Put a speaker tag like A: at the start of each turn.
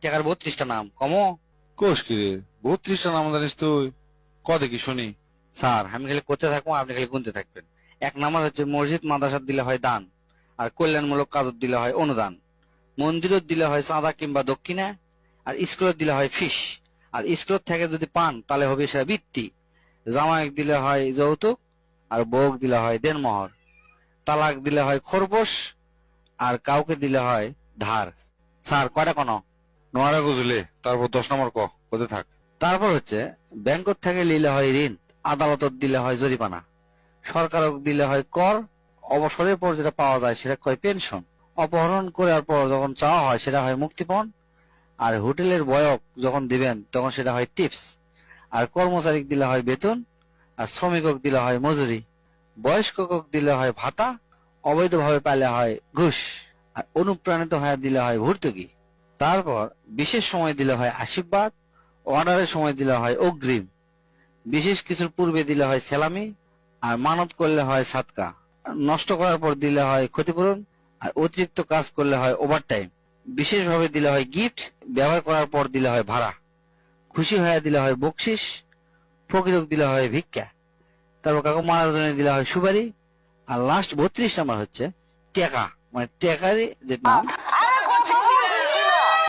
A: টাকার 32টা নাম কমো।
B: কোষ কি রে, 32টা নাম জানিস তুই? ক দেখি শুনি।
A: স্যার আমি খালি করতে থাকবো, আপনি খালি গুনতে থাকবেন। 1 নাম্বার হচ্ছে মসজিদ মাদ্রাসা দিলে হয় দান, আর কল্যাণমূলক কাজত দিলে হয় অনুদান। মন্দিরত দিলে হয় চাঁদা কিংবা দক্ষিণা, আর স্কুলত দিলে হয় ফিস। আর স্কুলত থেকে যদি পান তাহলে হবে সেটা বৃত্তি। জামাইক দিলে হয় যৌতুক, আর বউক দিলে হয় দেনমোহর। তালাক দিলে হয় খরপোশ, আর কাউকে দিলে হয় ধার। স্যার কয়টা কোন?
B: নোয়ারা বুঝলে, তারপর 10 নম্বর কোথায় থাক।
A: তারপর হচ্ছে ব্যাংকত থেকে নিলে হয় ঋণ, আদালতত দিলে হয় জরিমানা, সরকারক দিলে হয় কর, অবসরের পর যেটা পাওয়া যায় সেটা কয় পেনশন, অপহরণ করার পর যখন চাওয়া হয় সেটা হয় মুক্তিপণ, আর হোটেলের বয়ক যখন দিবেন তখন সেটা হয় টিপস, আর কর্মচারীক দিলে হয় বেতন, আর শ্রমিকক দিলে হয় মজুরি, বয়স্কক দিলে হয় ভাতা, অবৈধভাবে পাইলে হয় ঘুষ, আর অনুপ্রাণিত হয়ে দিলে হয় ভর্তুকি। তারপর বিশেষ সময় দিলে হয় আশীর্বাদ, অর্ডারের সময় দিলে হয় অগ্রিম, বিশেষ কিছুর পূর্বে দিলে হয় সেলামি, আর মানত করলে হয় সাদকা, নষ্ট করার পর দিলে হয় ক্ষতিপূরণ, আর অতিরিক্ত কাজ করলে হয় ওভারটাইম, বিশেষভাবে দিলে হয় গিফট, ব্যবহার করার পর দিলে হয় ভাড়া, খুশি হয়ে দিলে হয় বকশিস, ফকিরক দিলে হয় ভিক্ষা, তারপর কাকু মারার জন্য দিলে হয় সুপারি। আর লাস্ট 32 নাম্বার হচ্ছে টাকা, মানে টাকারই যে নাম